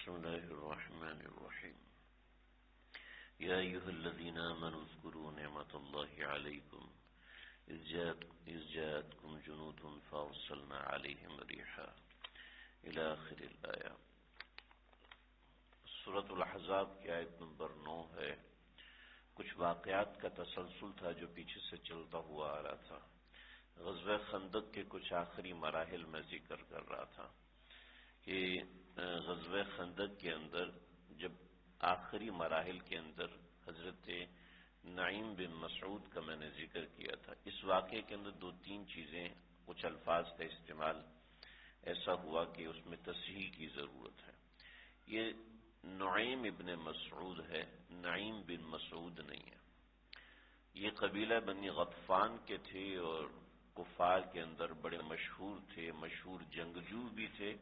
بسم الله الرحمن الرحيم يا أيها الذين آمنوا اذكروا نعمة الله عليكم إذ جاءتكم جنود فأرسلنا عليهم ريحا إلى آخر الآية۔ سورۃ الاحزاب کی آیت نمبر 9 ہے۔ کچھ واقعات کا تسلسل تھا جو پیچھے سے چلتا ہوا آ رہا تھا۔ غزوہ خندق کے کچھ آخری مراحل میں ذکر کر رہا تھا کہ غزوہ خندق کے اندر جب آخری مراحل کے اندر حضرت نعیم بن مسعود کا میں نے ذکر کیا تھا۔ اس واقعے کے اندر 2-3 چیزیں، کچھ الفاظ کا استعمال ایسا ہوا کہ اس میں تصحیح کی ضرورت ہے۔ یہ نعیم ابن مسعود ہے، نعیم بن مسعود نہیں ہے۔ یہ قبیلہ بنی غطفان کے تھے اور کفار کے اندر بڑے مشہور تھے، مشہور جنگجو بھی تھے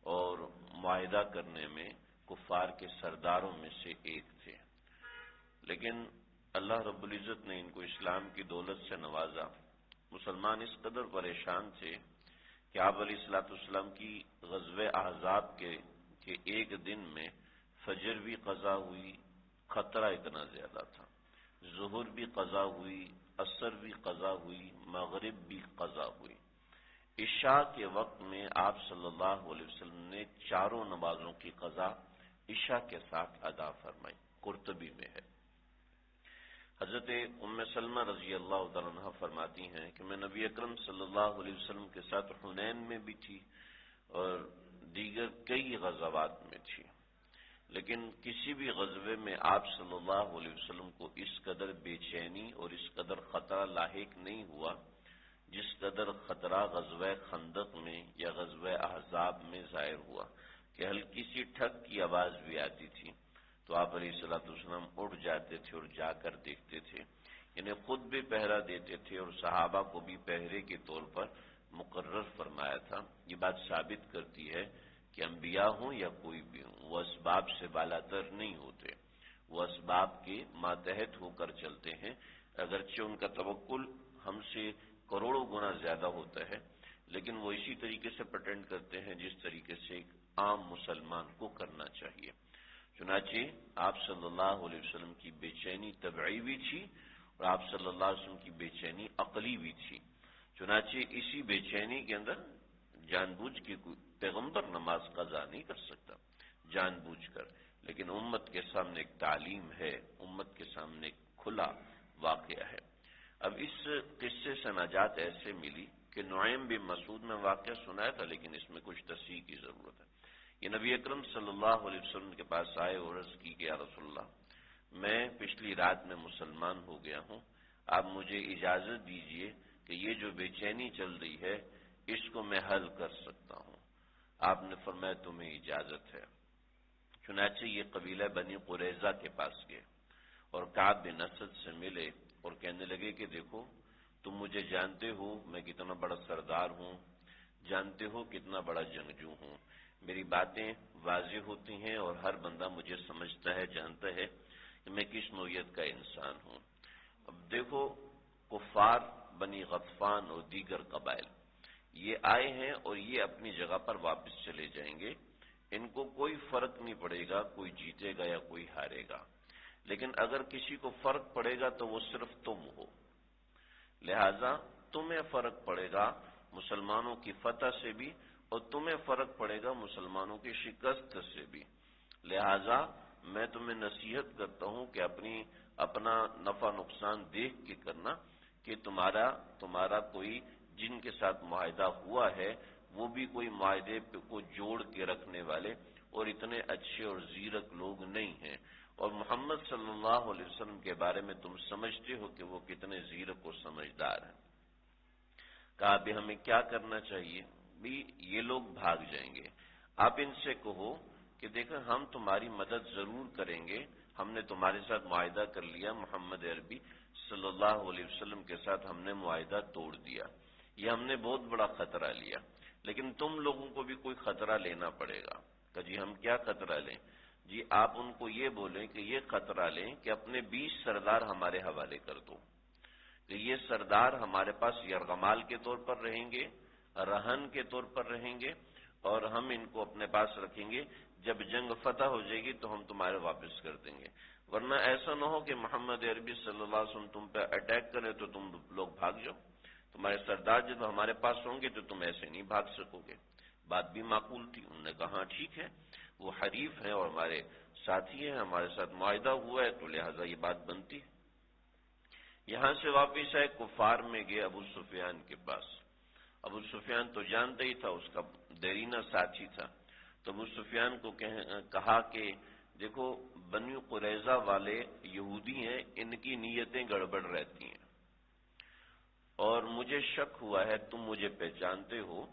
اور معاہدہ کرنے میں کفار کے سرداروں میں سے ایک تھے۔ لیکن اللہ رب العزت نے ان کو اسلام کی دولت سے نوازا۔ مسلمان اس قدر پریشان تھے کہ آپ علیہ الصلوۃ والسلام کی غزوہ احزاب کے ایک دن میں فجر بھی قضا ہوئی، خطرہ اتنا زیادہ تھا، ظہر بھی قضا ہوئی، عصر بھی قضا ہوئی، مغرب بھی قضا ہوئی۔ عشاء کے وقت میں آپ صلی اللہ علیہ وسلم نے 4 نمازوں کی قضا عشاء کے ساتھ ادا فرمائی۔ قرطبی میں ہے۔ حضرت ام سلمہ رضی اللہ تعالیٰ عنہ فرماتی ہیں کہ میں نبی اکرم صلی اللہ علیہ وسلم کے ساتھ حنین میں بھی تھی اور دیگر کئی غزوات میں تھی، لیکن کسی بھی غزوے میں آپ صلی اللہ علیہ وسلم کو اس قدر بے چینی اور اس قدر خطرہ لاحق نہیں ہوا جس قدر خطرہ غزوہ خندق میں یا غزوہ احزاب میں ظاہر ہوا کہ ہلکی سی ٹھک کی آواز بھی آتی تھی تو آپ علیہ الصلوۃ والسلام اٹھ جاتے تھے اور جا کر دیکھتے تھے، یعنی خود بھی پہرا دیتے تھے اور صحابہ کو بھی پہرے کے طور پر مقرر فرمایا تھا۔ یہ بات ثابت کرتی ہے کہ انبیاء ہوں یا کوئی بھی ہوں، وہ اسباب سے بالاتر نہیں ہوتے، وہ اسباب کے ماتحت ہو کر چلتے ہیں، اگرچہ ان کا توکل ہم سے کروڑوں گنا زیادہ ہوتا ہے، لیکن وہ اسی طریقے سے پٹینڈ کرتے ہیں جس طریقے سے ایک عام مسلمان کو کرنا چاہیے۔ چنانچہ آپ صلی اللہ علیہ وسلم کی بے چینی طبعی بھی تھی اور آپ صلی اللہ علیہ وسلم کی بے چینی عقلی بھی تھی۔ چنانچہ اسی بے چینی کے اندر جان بوجھ کے کوئی پیغمبر نماز قضا نہیں کر سکتا جان بوجھ کر، لیکن امت کے سامنے ایک تعلیم ہے، امت کے سامنے ایک کھلا واقعہ ہے۔ اب اس قصے سے نجات ایسے ملی کہ نعیم بن مسعود میں واقعہ سنایا تھا، لیکن اس میں کچھ تصحیح کی ضرورت ہے۔ یہ نبی اکرم صلی اللہ علیہ وسلم کے پاس آئے اور عرض کی کہ یا رسول اللہ، میں پچھلی رات میں مسلمان ہو گیا ہوں، آپ مجھے اجازت دیجئے کہ یہ جو بے چینی چل رہی ہے اس کو میں حل کر سکتا ہوں۔ آپ نے فرمایا تمہیں اجازت ہے۔ چنانچہ یہ قبیلہ بنی قریظہ کے پاس گئے اور کعب بن اسد سے ملے اور کہنے لگے کہ دیکھو، تم مجھے جانتے ہو میں کتنا بڑا سردار ہوں، جانتے ہو کتنا بڑا جنگجو ہوں، میری باتیں واضح ہوتی ہیں اور ہر بندہ مجھے سمجھتا ہے، جانتا ہے کہ میں کس نوعیت کا انسان ہوں۔ اب دیکھو، کفار بنی غطفان اور دیگر قبائل یہ آئے ہیں اور یہ اپنی جگہ پر واپس چلے جائیں گے، ان کو کوئی فرق نہیں پڑے گا کوئی جیتے گا یا کوئی ہارے گا، لیکن اگر کسی کو فرق پڑے گا تو وہ صرف تم ہو، لہذا تمہیں فرق پڑے گا مسلمانوں کی فتح سے بھی اور تمہیں فرق پڑے گا مسلمانوں کی شکست سے بھی، لہذا میں تمہیں نصیحت کرتا ہوں کہ اپنا نفع نقصان دیکھ کے کرنا کہ تمہارا کوئی جن کے ساتھ معاہدہ ہوا ہے وہ بھی کوئی معاہدے کو جوڑ کے رکھنے والے اور اتنے اچھے اور زیرک لوگ نہیں ہیں، اور محمد صلی اللہ علیہ وسلم کے بارے میں تم سمجھتے ہو کہ وہ کتنے زیرک و سمجھدار ہیں۔ کہا بھی ہمیں کیا کرنا چاہیے؟ بھی یہ لوگ بھاگ جائیں گے، آپ ان سے کہو کہ دیکھیں ہم تمہاری مدد ضرور کریں گے، ہم نے تمہارے ساتھ معاہدہ کر لیا، محمد عربی صلی اللہ علیہ وسلم کے ساتھ ہم نے معاہدہ توڑ دیا، یہ ہم نے بہت بڑا خطرہ لیا، لیکن تم لوگوں کو بھی کوئی خطرہ لینا پڑے گا۔ کہ جی ہم کیا خطرہ لیں؟ جی آپ ان کو یہ بولیں کہ یہ خطرہ لیں کہ اپنے 20 سردار ہمارے حوالے کر دو، کہ یہ سردار ہمارے پاس یرغمال کے طور پر رہیں گے، رہن کے طور پر رہیں گے، اور ہم ان کو اپنے پاس رکھیں گے، جب جنگ فتح ہو جائے گی تو ہم تمہارے واپس کر دیں گے، ورنہ ایسا نہ ہو کہ محمد عربی صلی اللہ علیہ وسلم تم پہ اٹیک کرے تو تم لوگ بھاگ جاؤ، تمہارے سردار جب ہمارے پاس ہوں گے تو تم ایسے نہیں بھاگ سکو گے۔ بات بھی معقول تھی، انہوں نے کہا ہاں ٹھیک ہے، وہ حریف ہیں اور ہمارے ساتھی ہیں، ہمارے ساتھ معاہدہ ہوا ہے تو لہذا یہ بات بنتی ہے۔ یہاں سے واپس آئے، کفار میں گئے ابو سفیان کے پاس۔ ابو سفیان تو جانتا ہی تھا، اس کا دیرینہ ساتھی تھا، تو ابو سفیان کو کہا کہ دیکھو بنی قریظہ والے یہودی ہیں، ان کی نیتیں گڑبڑ رہتی ہیں، اور مجھے شک ہوا ہے، تم مجھے پہچانتے ہو،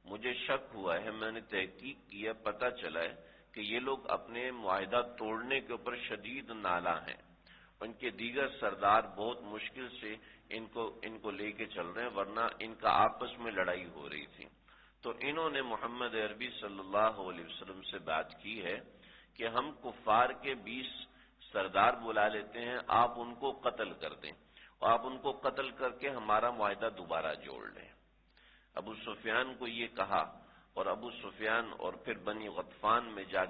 مجھے شک ہوا ہے، میں نے تحقیق کی ہے، پتہ چلا ہے کہ یہ لوگ اپنے معاہدہ توڑنے کے اوپر شدید نالاں ہیں، ان کے دیگر سردار بہت مشکل سے ان کو لے کے چل رہے ہیں، ورنہ ان کا آپس میں لڑائی ہو رہی تھی۔ تو انہوں نے محمد عربی صلی اللہ علیہ وسلم سے بات کی ہے کہ ہم کفار کے 20 سردار بلا لیتے ہیں، آپ ان کو قتل کر دیں، اور آپ ان کو قتل کر کے ہمارا معاہدہ دوبارہ جوڑ لیں۔ ابو سفیان کو یہ کہا، اور ابو سفیان اور پھر بنی غطفان میں جا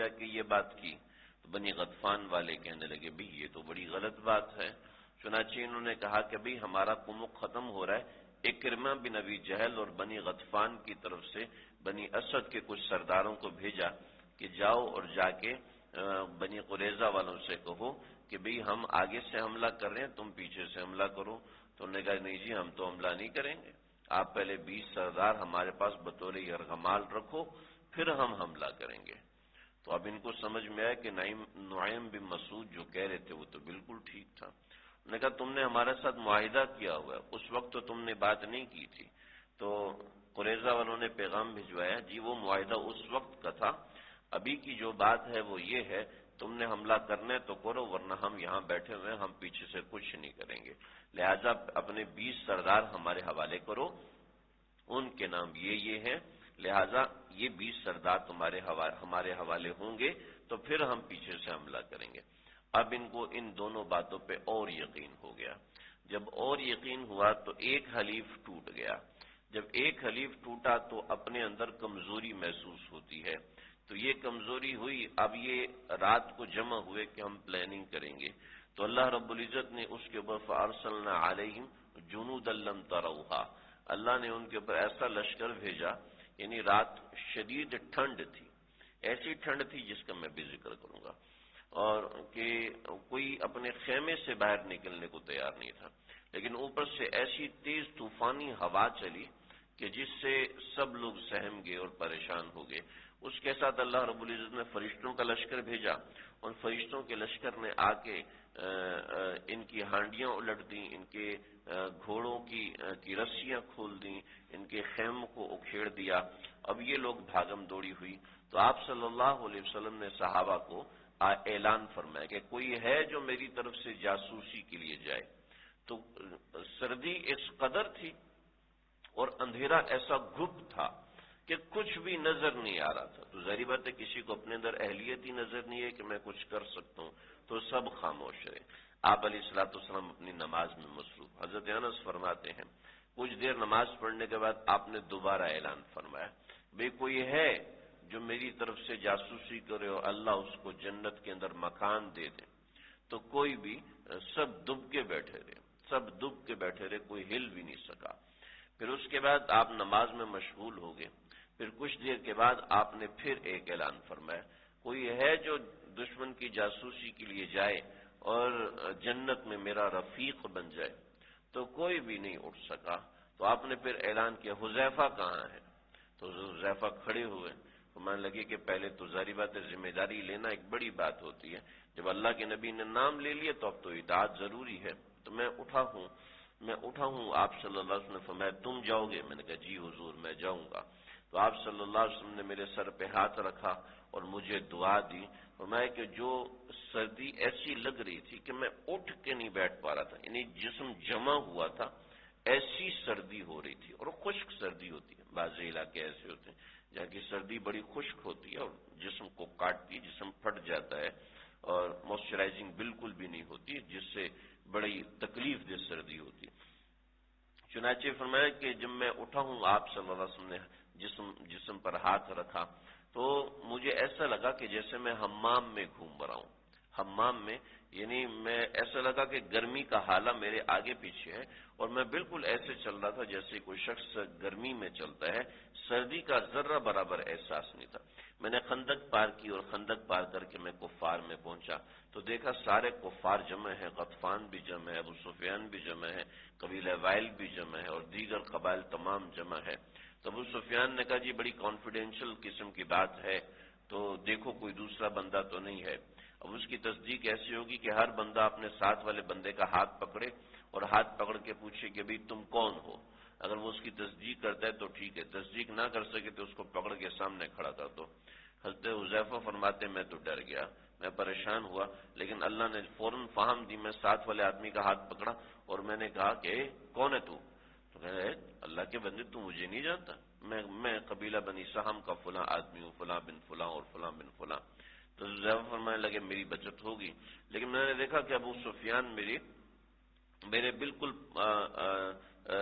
کے یہ بات کی، تو بنی غطفان والے کہنے لگے بھی یہ تو بڑی غلط بات ہے، چنانچہ انہوں نے کہا کہ بھئی ہمارا کمک ختم ہو رہا ہے، اکرمہ بن ابی جہل اور بنی غطفان کی طرف سے بنی اسد کے کچھ سرداروں کو بھیجا کہ جاؤ اور جا کے بنی قریظہ والوں سے کہو کہ بھئی ہم آگے سے حملہ کر رہے ہیں، تم پیچھے سے حملہ کرو۔ تو انہوں نے کہا نہیں جی ہم تو حملہ نہیں کریں گے، آپ پہلے 20 سردار ہمارے پاس بطور یرغمال رکھو، پھر ہم حملہ کریں گے۔ تو اب ان کو سمجھ میں آیا کہ نعیم بن مسعود جو کہہ رہے تھے وہ تو بالکل ٹھیک تھا۔ انہوں نے کہا تم نے ہمارے ساتھ معاہدہ کیا ہوا ہے، اس وقت تو تم نے بات نہیں کی تھی۔ تو قریظہ والوں نے پیغام بھجوایا، جی وہ معاہدہ اس وقت کا تھا، ابھی کی جو بات ہے وہ یہ ہے، تم نے حملہ کرنا ہے تو کرو، ورنہ ہم یہاں بیٹھے ہوئے ہیں، ہم پیچھے سے کچھ نہیں کریں گے، لہذا اپنے 20 سردار ہمارے حوالے کرو، ان کے نام یہ ہیں، لہذا یہ 20 سردار ہمارے حوالے ہوں گے تو پھر ہم پیچھے سے حملہ کریں گے۔ اب ان کو ان دونوں باتوں پہ اور یقین ہو گیا۔ جب اور یقین ہوا تو ایک حلیف ٹوٹ گیا۔ جب ایک حلیف ٹوٹا تو اپنے اندر کمزوری محسوس ہوتی ہے، تو یہ کمزوری ہوئی، اب یہ رات کو جمع ہوئے کہ ہم پلاننگ کریں گے، تو اللہ رب العزت نے اس کے اوپر فارسلنا علیہم جنودا لم تروہا، اللہ نے ان کے اوپر ایسا لشکر بھیجا، یعنی رات شدید ٹھنڈ تھی، ایسی ٹھنڈ تھی جس کا میں بھی ذکر کروں گا، اور کہ کوئی اپنے خیمے سے باہر نکلنے کو تیار نہیں تھا، لیکن اوپر سے ایسی تیز طوفانی ہوا چلی کہ جس سے سب لوگ سہم گئے اور پریشان ہو گئے۔ اس کے ساتھ اللہ رب العزت نے فرشتوں کا لشکر بھیجا، ان فرشتوں کے لشکر نے آ کے ان کی ہانڈیاں الٹ دیں، ان کے گھوڑوں کی رسیاں کھول دیں، ان کے خیموں کو اکھیڑ دیا۔ اب یہ لوگ بھاگم دوڑی ہوئی، تو آپ صلی اللہ علیہ وسلم نے صحابہ کو اعلان فرمایا کہ کوئی ہے جو میری طرف سے جاسوسی کے لیے جائے۔ تو سردی اس قدر تھی اور اندھیرا ایسا گھٹ تھا کہ کچھ بھی نظر نہیں آ رہا تھا، تو ظاہر بات ہے کسی کو اپنے اندر اہلیت ہی نظر نہیں ہے کہ میں کچھ کر سکتا ہوں، تو سب خاموش رہے۔ آپ علیہ الصلوۃ والسلام اپنی نماز میں مصروف۔ حضرت انس فرماتے ہیں کچھ دیر نماز پڑھنے کے بعد آپ نے دوبارہ اعلان فرمایا، بھئی کوئی ہے جو میری طرف سے جاسوسی کرے اور اللہ اس کو جنت کے اندر مکان دے دے، تو کوئی بھی، سب دب کے بیٹھے رہے، کوئی ہل بھی نہیں سکا۔ پھر اس کے بعد آپ نماز میں مشغول ہو گئے، پھر کچھ دیر کے بعد آپ نے پھر ایک اعلان فرمایا، کوئی ہے جو دشمن کی جاسوسی کے لیے جائے اور جنت میں میرا رفیق بن جائے، تو کوئی بھی نہیں اٹھ سکا۔ تو آپ نے پھر اعلان کیا حذیفہ کہاں ہے؟ تو حذیفہ کھڑے ہوئے، فرمانے لگے کہ پہلے تو ظاہر بات ہے ذمہ داری لینا ایک بڑی بات ہوتی ہے، جب اللہ کے نبی نے نام لے لیا تو اب تو اطاعت ضروری ہے۔ تو میں اٹھا ہوں، آپ صلی اللہ علیہ وسلم نے فرمایا تم جاؤ گے؟ میں نے کہا جی حضور میں جاؤں گا۔ تو آپ صلی اللہ علیہ وسلم نے میرے سر پہ ہاتھ رکھا اور مجھے دعا دی، فرمایا کہ جو سردی ایسی لگ رہی تھی کہ میں اٹھ کے نہیں بیٹھ پا رہا تھا، یعنی جسم جمع ہوا تھا، ایسی سردی ہو رہی تھی، اور خشک سردی ہوتی ہے، بعض علاقے ایسے ہوتے ہیں جہاں کی سردی بڑی خشک ہوتی ہے اور جسم کو کاٹتی ہے، جسم پھٹ جاتا ہے اور موئسچرائزنگ بالکل بھی نہیں ہوتی، جس سے بڑی تکلیف دہ سردی ہوتی ہے۔ چنانچہ فرمایا کہ جب میں اٹھا ہوں آپ صلی اللہ علیہ وسلم نے جسم پر ہاتھ رکھا تو مجھے ایسا لگا کہ جیسے میں حمام میں گھوم رہا ہوں. حمام میں یعنی میں ایسا لگا کہ گرمی کا حالہ میرے آگے پیچھے ہے اور میں بالکل ایسے چل رہا تھا جیسے کوئی شخص گرمی میں چلتا ہے, سردی کا ذرہ برابر احساس نہیں تھا. میں نے خندق پار کی اور خندق پار کر کے میں کفار میں پہنچا تو دیکھا سارے کفار جمع ہیں, غطفان بھی جمع ہے, ابو سفیان بھی جمع ہے, قبیلہ وائل بھی جمع ہے اور دیگر قبائل تمام جمع ہے. تو ابو سفیان نے کہا جی بڑی کانفیڈینشیل قسم کی بات ہے, تو دیکھو کوئی دوسرا بندہ تو نہیں ہے. اب اس کی تصدیق ایسی ہوگی کہ ہر بندہ اپنے ساتھ والے بندے کا ہاتھ پکڑے اور ہاتھ پکڑ کے پوچھے کہ بھئی تم کون ہو. اگر وہ اس کی تصدیق کرتا ہے تو ٹھیک ہے, تصدیق نہ کر سکے تو اس کو پکڑ کے سامنے کھڑا کر دو. حضرت حذیفہ فرماتے میں تو ڈر گیا, میں پریشان ہوا, لیکن اللہ نے فوراً فہم دی. میں ساتھ والے آدمی کا ہاتھ پکڑا اور میں نے کہا کہ کون ہے تو کہہ رہے اللہ کے بندے تو مجھے نہیں جانتا, میں قبیلہ بنی سہم کا فلاں آدمی ہوں, فلاں بن فلاں اور فلاں بن فلاں. تو حذیفہ فرمانے لگے میری بچت ہوگی, لیکن میں نے دیکھا کہ ابو سفیان میرے بالکل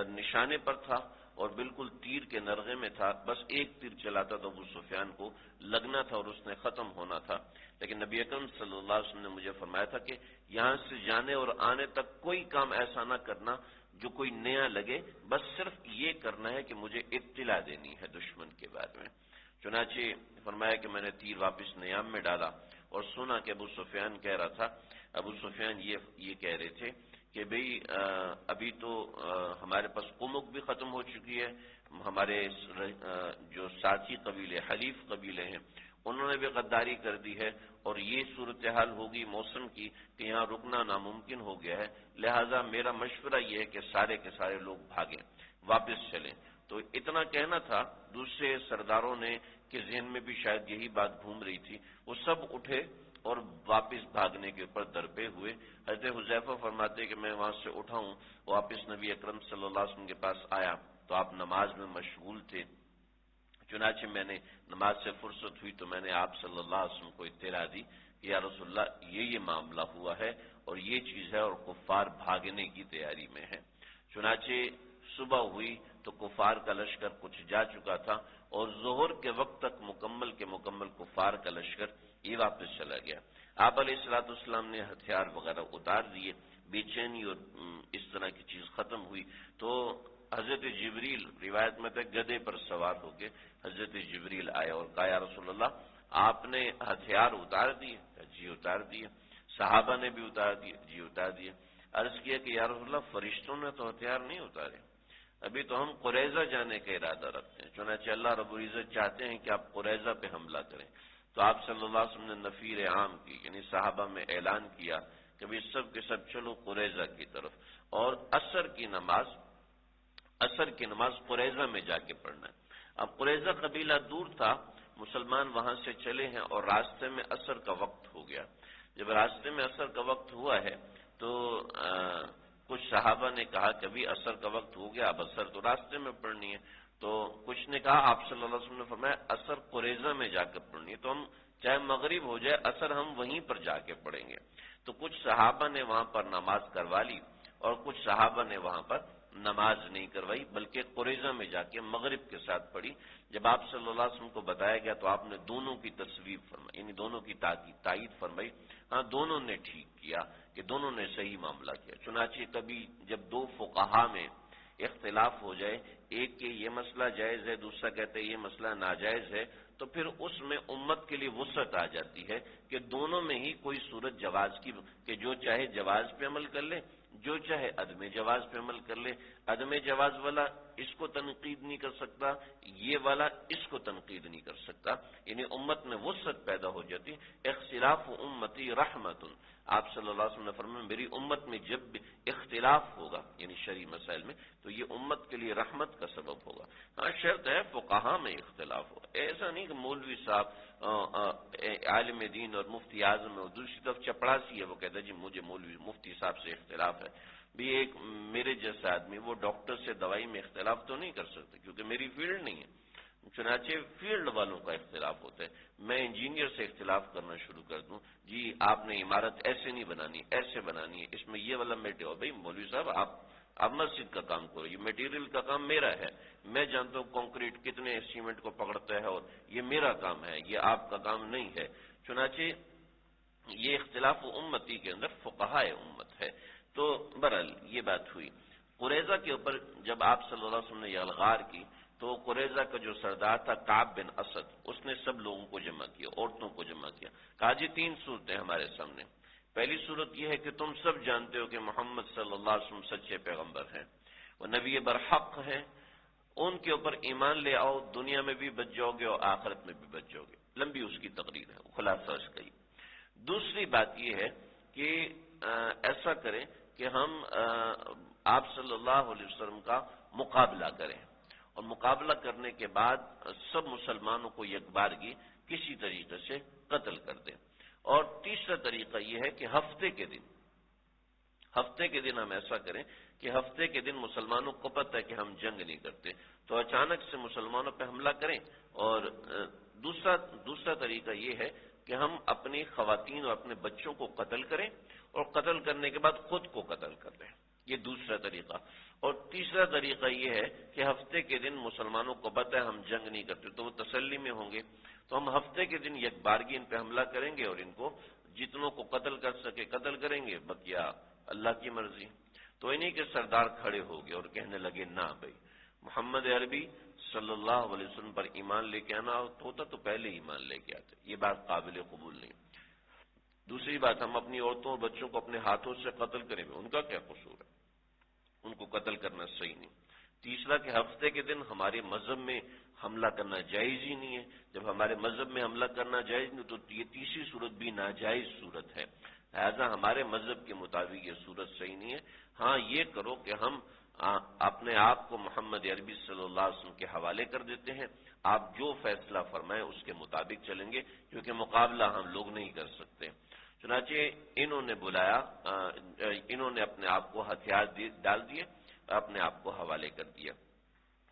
نشانے پر تھا اور بالکل تیر کے نرغے میں تھا. بس ایک تیر چلاتا تو ابو سفیان کو لگنا تھا اور اس نے ختم ہونا تھا. لیکن نبی اکرم صلی اللہ علیہ وسلم نے مجھے فرمایا تھا کہ یہاں سے جانے اور آنے تک کوئی کام ایسا نہ کرنا جو کوئی نیا لگے, بس صرف یہ کرنا ہے کہ مجھے اطلاع دینی ہے دشمن کے بارے میں. چنانچہ فرمایا کہ میں نے تیر واپس نیام میں ڈالا اور سنا کہ ابو سفیان کہہ رہا تھا. ابو سفیان یہ کہہ رہے تھے کہ بھئی ابھی تو ہمارے پاس قمق بھی ختم ہو چکی ہے, ہمارے جو ساتھی قبیلے حلیف قبیلے ہیں انہوں نے بھی غداری کر دی ہے, اور یہ صورتحال ہوگی موسم کی کہ یہاں رکنا ناممکن ہو گیا ہے. لہذا میرا مشورہ یہ ہے کہ سارے کے سارے لوگ بھاگیں, واپس چلیں. تو اتنا کہنا تھا, دوسرے سرداروں نے کہ ذہن میں بھی شاید یہی بات گھوم رہی تھی, وہ سب اٹھے اور واپس بھاگنے کے اوپر درپے ہوئے. حضرت حذیفہ فرماتے کہ میں وہاں سے اٹھا ہوں, واپس نبی اکرم صلی اللہ علیہ وسلم کے پاس آیا تو آپ نماز میں مشغول تھے. چنانچہ میں نے نماز سے فرصت ہوئی تو میں نے آپ صلی اللہ علیہ وسلم کو اطلاع دی کہ یا رسول اللہ یہ معاملہ ہوا ہے اور یہ چیز ہے اور کفار بھاگنے کی تیاری میں ہے. چنانچہ صبح ہوئی تو کفار کا لشکر کچھ جا چکا تھا اور ظہر کے وقت تک مکمل کفار کا لشکر یہ واپس چلا گیا. آپ علیہ الصلوۃ والسلام نے ہتھیار وغیرہ اتار دیے, بے چینی اور اس طرح کی چیز ختم ہوئی. تو حضرت جبریل روایت میں تھے گدھے پر سوار ہو کے حضرت جبریل آئے اور کہا یا رسول اللہ آپ نے ہتھیار اتار دیے؟ جی اتار دیے. صحابہ نے بھی اتار دیے؟ جی اتار دیے. عرض کیا کہ یا رسول اللہ فرشتوں نے تو ہتھیار نہیں اتارے, ابھی تو ہم قریظہ جانے کا ارادہ رکھتے ہیں. چنانچہ اللہ رب العزت چاہتے ہیں کہ آپ قریظہ پہ حملہ کریں. تو آپ صلی اللہ علیہ وسلم نے نفیر عام کی, یعنی صحابہ میں اعلان کیا کہ بھی سب کے سب چلو قریظہ کی طرف, اور عصر کی نماز قریظہ میں جا کے پڑھنا ہے. اب قریظہ قبیلہ دور تھا, مسلمان وہاں سے چلے ہیں اور راستے میں عصر کا وقت ہو گیا. جب راستے میں عصر کا وقت ہوا ہے تو کچھ صحابہ نے کہا کہ ابھی عصر کا وقت ہو گیا, اب عصر تو راستے میں پڑھنی ہے. تو کچھ نے کہا آپ صلی اللہ علیہ وسلم نے فرمایا عصر قریظہ میں جا کر پڑھنی ہے, تو ہم چاہے مغرب ہو جائے عصر ہم وہیں پر جا کے پڑھیں گے. تو کچھ صحابہ نے وہاں پر نماز کروا لی اور کچھ صحابہ نے وہاں پر نماز نہیں کروائی بلکہ قریظہ میں جا کے مغرب کے ساتھ پڑھی. جب آپ صلی اللہ علیہ وسلم کو بتایا گیا تو آپ نے دونوں کی تصویب فرمائی, یعنی دونوں کی تائید فرمائی. ہاں دونوں نے ٹھیک کیا کہ دونوں نے صحیح معاملہ کیا. چنانچہ کبھی جب دو فقہا میں اختلاف ہو جائے, ایک کہ یہ مسئلہ جائز ہے, دوسرا کہتے ہیں یہ مسئلہ ناجائز ہے, تو پھر اس میں امت کے لیے وسعت آ جاتی ہے کہ دونوں میں ہی کوئی صورت جواز کی, کہ جو چاہے جواز پہ عمل کر لے, جو چاہے عدم جواز پہ عمل کر لے. عدم جواز والا اس کو تنقید نہیں کر سکتا, یہ والا اس کو تنقید نہیں کر سکتا, یعنی امت میں وسعت پیدا ہو جاتی. اختلاف امتی رحمت, آپ صلی اللہ علیہ وسلم نے فرمایا میری امت میں جب بھی اختلاف ہوگا یعنی شرعی مسائل میں تو یہ امت کے لیے رحمت کا سبب ہوگا. ہاں شرط ہے فقہا میں اختلاف ہو, ایسا نہیں کہ مولوی صاحب عالم دین اور مفتی اعظم اور دوسری طرف چپڑاسی ہے وہ کہتا ہے جی مجھے مولوی مفتی صاحب سے اختلاف ہے. بھی ایک میرے جیسا آدمی وہ ڈاکٹر سے دوائی میں اختلاف تو نہیں کر سکتے کیونکہ میری فیلڈ نہیں ہے. چنانچہ فیلڈ والوں کا اختلاف ہوتا ہے. میں انجینئر سے اختلاف کرنا شروع کر دوں, جی آپ نے عمارت ایسے نہیں بنانی ایسے بنانی ہے, اس میں یہ والا میٹر ہو, بھائی مولوی صاحب آپ آپ مسجد کا کام کرو، یہ میٹیریل کا کام میرا ہے، میں جانتا ہوں کنکریٹ کتنے سیمنٹ کو پکڑتا ہے اور یہ میرا کام ہے، یہ آپ کا کام نہیں ہے۔ چنانچہ یہ اختلاف امتی کے اندر فقہائے امت ہے۔ تو بہرحال یہ بات ہوئی۔ قریظہ کے اوپر جب آپ صلی اللہ علیہ وسلم نے یہ الغار کی تو قریظہ کا جو سردار تھا کعب بن اسد، اس نے سب لوگوں کو جمع کیا، عورتوں کو جمع کیا، کہا جی 3 صورتیں ہمارے سامنے۔ پہلی صورت یہ ہے کہ تم سب جانتے ہو کہ محمد صلی اللہ علیہ وسلم سچے پیغمبر ہیں، وہ نبی برحق ہیں، ان کے اوپر ایمان لے آؤ، دنیا میں بھی بچ جاؤ گے اور آخرت میں بھی بچ جاؤ گے۔ لمبی اس کی تقریر ہے، خلاصہ اس کا ہی۔ دوسری بات یہ ہے کہ ایسا کریں کہ ہم آپ صلی اللہ علیہ وسلم کا مقابلہ کریں، اور مقابلہ کرنے کے بعد سب مسلمانوں کو یکبارگی کسی طریقے سے قتل کر دیں۔ اور تیسرا طریقہ یہ ہے کہ ہفتے کے دن ہم ایسا کریں کہ ہفتے کے دن مسلمانوں کو پتہ ہے کہ ہم جنگ نہیں کرتے، تو اچانک سے مسلمانوں پہ حملہ کریں۔ اور دوسرا طریقہ یہ ہے کہ ہم اپنی خواتین اور اپنے بچوں کو قتل کریں اور قتل کرنے کے بعد خود کو قتل کر لیں، یہ دوسرا طریقہ۔ اور تیسرا طریقہ یہ ہے کہ ہفتے کے دن مسلمانوں کو پتہ ہے ہم جنگ نہیں کرتے تو وہ تسلی میں ہوں گے، تو ہم ہفتے کے دن یکبارگی ان پہ حملہ کریں گے اور ان کو جتنوں کو قتل کر سکے قتل کریں گے، بقیہ اللہ کی مرضی۔ تو انہی کے سردار کھڑے ہو گئے اور کہنے لگے نہ بھائی، محمد عربی صلی اللہ علیہ وسلم پر ایمان لے کے آنا ہوتا تو پہلے ایمان لے کے آتے، یہ بات قابل قبول نہیں۔ دوسری بات، ہم اپنی عورتوں اور بچوں کو اپنے ہاتھوں سے قتل کریں گے، ان کا کیا قصور ہے، ان کو قتل کرنا صحیح نہیں۔ تیسرا کہ ہفتے کے دن ہمارے مذہب میں حملہ کرنا جائز ہی نہیں ہے، جب ہمارے مذہب میں حملہ کرنا جائز نہیں تو یہ تیسری صورت بھی ناجائز صورت ہے، لہذا ہمارے مذہب کے مطابق یہ صورت صحیح نہیں ہے۔ ہاں یہ کرو کہ ہم اپنے آپ کو محمد عربی صلی اللہ علیہ وسلم کے حوالے کر دیتے ہیں، آپ جو فیصلہ فرمائیں اس کے مطابق چلیں گے، کیونکہ مقابلہ ہم لوگ نہیں کر سکتے۔ چنانچہ انہوں نے بلایا، انہوں نے اپنے آپ کو ہتھیار ڈال دیے، اپنے آپ کو حوالے کر دیا،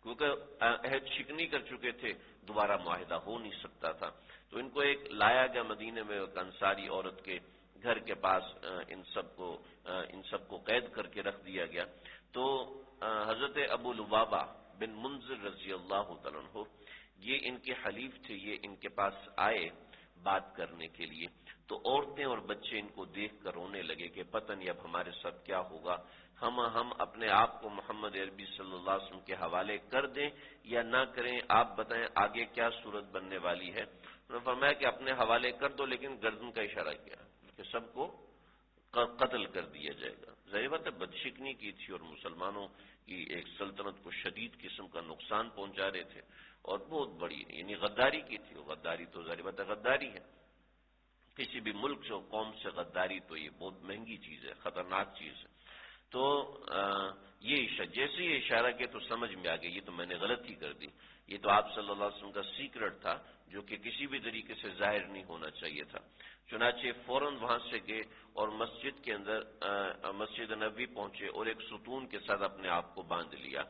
کیونکہ عہد شکنی کر چکے تھے، دوبارہ معاہدہ ہو نہیں سکتا تھا۔ تو ان کو ایک لایا گیا مدینے میں، ایک انصاری عورت کے گھر کے پاس ان سب کو قید کر کے رکھ دیا گیا۔ تو حضرت ابو لبابہ بن منذر رضی اللہ تعالیٰ عنہ یہ ان کے حلیف تھے، یہ ان کے پاس آئے بات کرنے کے لیے، تو عورتیں اور بچے ان کو دیکھ کر رونے لگے کہ پتہ نہیں اب ہمارے ساتھ کیا ہوگا، ہم اپنے آپ کو محمد عربی صلی اللہ علیہ وسلم کے حوالے کر دیں یا نہ کریں، آپ بتائیں آگے کیا صورت بننے والی ہے۔ انہوں نے فرمایا کہ اپنے حوالے کر دو، لیکن گردن کا اشارہ کیا کہ سب کو قتل کر دیا جائے گا۔ ظاہر بات ہے بدشکنی کی تھی اور مسلمانوں کی ایک سلطنت کو شدید قسم کا نقصان پہنچا رہے تھے، اور بہت بڑی یعنی غداری کی تھی۔ غداری تو ظاہر بات ہے غداری ہے، کسی بھی ملک سے قوم سے غداری تو یہ بہت مہنگی چیز ہے، خطرناک چیز ہے۔ تو جیسے یہ اشارہ کیا تو سمجھ میں آ گئی یہ تو میں نے غلطی کر دی، یہ تو آپ صلی اللہ علیہ وسلم کا سیکرٹ تھا جو کہ کسی بھی طریقے سے ظاہر نہیں ہونا چاہیے تھا۔ چنانچہ فوراً وہاں سے گئے اور مسجد کے اندر مسجد نبوی پہنچے اور ایک ستون کے ساتھ اپنے آپ کو باندھ لیا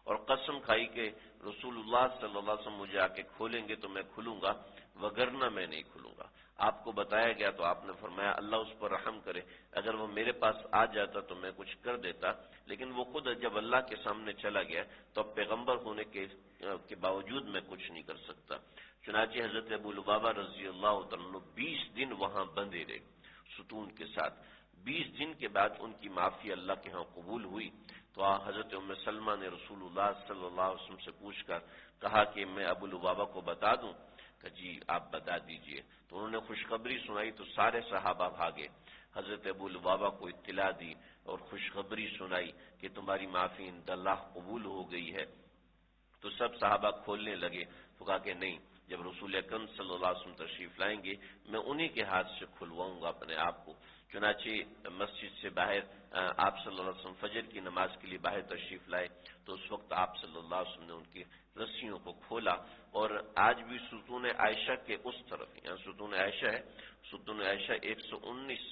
اور قسم کھائی کہ رسول اللہ صلی اللہ علیہ وسلم مجھے آ کے کھولیں گے تو میں کھلوں گا، وگرنہ میں نہیں کھلوں گا۔ آپ کو بتایا گیا تو آپ نے فرمایا اللہ اس پر رحم کرے، اگر وہ میرے پاس آ جاتا تو میں کچھ کر دیتا، لیکن وہ خود جب اللہ کے سامنے چلا گیا تو اب پیغمبر ہونے کے باوجود میں کچھ نہیں کر سکتا۔ چنانچہ حضرت ابو لبابہ رضی اللہ عنہ 20 دن وہاں بندھے رہے ستون کے ساتھ۔ 20 دن کے بعد ان کی معافی اللہ کے ہاں قبول ہوئی تو حضرت ام سلمہ نے رسول اللہ صلی اللہ علیہ وسلم سے پوچھ کر کہا کہ میں ابو لبابہ کو بتا دوں؟ کہ جی آپ بتا دیجئے۔ تو انہوں نے خوشخبری سنائی تو سارے صحابہ بھاگے، حضرت ابو لبابہ کو اطلاع دی اور خوشخبری سنائی کہ تمہاری معافی عند اللہ قبول ہو گئی ہے۔ تو سب صحابہ کھولنے لگے، تو کہا کہ نہیں، جب رسول اکرم صلی اللہ علیہ وسلم تشریف لائیں گے میں انہی کے ہاتھ سے کھلواؤں گا اپنے آپ کو۔ چنانچہ مسجد سے باہر آپ صلی اللہ علیہ وسلم فجر کی نماز کے لیے باہر تشریف لائے تو اس وقت آپ صلی اللہ علیہ وسلم نے ان کی رسیوں کو کھولا، اور آج بھی ستون عائشہ کے اس طرف، یہاں ستون عائشہ ہے، ستون عائشہ 119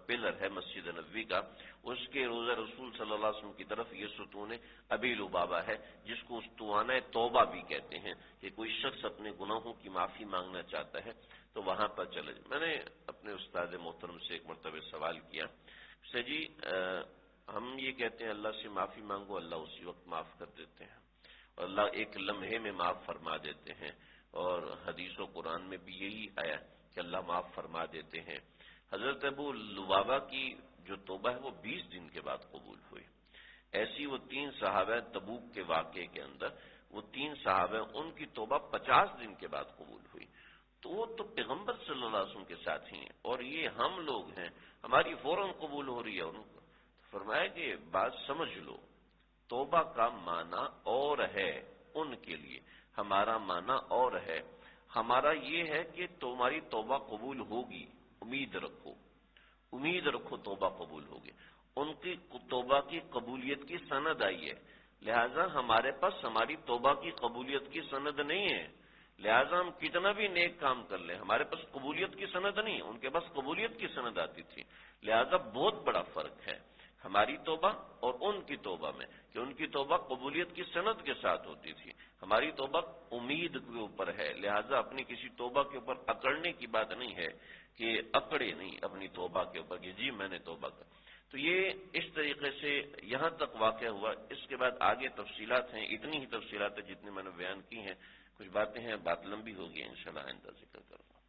پلر ہے مسجد نبوی کا، اس کے روضہ رسول صلی اللہ علیہ وسلم کی طرف یہ ستون ابی لبابہ ہے، جس کو استوانہ توبہ بھی کہتے ہیں، کہ کوئی شخص اپنے گناہوں کی معافی مانگنا چاہتا ہے تو وہاں پر چلے جائے۔ میں نے اپنے استاد محترم سے ایک مرتبہ سوال کیا، جی ہم یہ کہتے ہیں اللہ سے معافی مانگو، اللہ اسی وقت معاف کر دیتے ہیں، اور اللہ ایک لمحے میں معاف فرما دیتے ہیں، اور حدیث و قرآن میں بھی یہی آیا کہ اللہ معاف فرما دیتے ہیں۔ حضرت ابو لبابہ کی جو توبہ ہے وہ 20 دن کے بعد قبول ہوئی۔ ایسی وہ 3 صحابہ تبوک کے واقعے کے اندر، وہ 3 صحابہ ان کی توبہ 50 دن کے بعد قبول ہوئی۔ تو وہ تو پیغمبر صلی اللہ علیہ وسلم کے ساتھ ہی ہیں، اور یہ ہم لوگ ہیں، ہماری فوراً قبول ہو رہی ہے۔ ان کو فرمایا کہ بات سمجھ لو، توبہ کا معنی اور ہے ان کے لیے، ہمارا معنی اور ہے۔ ہمارا یہ ہے کہ تمہاری توبہ قبول ہوگی، امید رکھو، امید رکھو توبہ قبول ہوگی۔ ان کی توبہ کی قبولیت کی سند آئی ہے، لہذا ہمارے پاس ہماری توبہ کی قبولیت کی سند نہیں ہے، لہذا ہم کتنا بھی نیک کام کر لیں ہمارے پاس قبولیت کی سند نہیں، ان کے پاس قبولیت کی سند آتی تھی۔ لہذا بہت بڑا فرق ہے ہماری توبہ اور ان کی توبہ میں، کہ ان کی توبہ قبولیت کی سند کے ساتھ ہوتی تھی، ہماری توبہ امید کے اوپر ہے۔ لہذا اپنی کسی توبہ کے اوپر اکڑنے کی بات نہیں ہے کہ اکڑے نہیں اپنی توبہ کے اوپر کہ جی میں نے توبہ کر۔ تو یہ اس طریقے سے یہاں تک واقع ہوا۔ اس کے بعد آگے تفصیلات ہیں، اتنی ہی تفصیلات ہیں جتنی میں نے بیان کی ہیں، کچھ باتیں ہیں، بات لمبی ہوگی، انشاءاللہ آئندہ ذکر کروں گا۔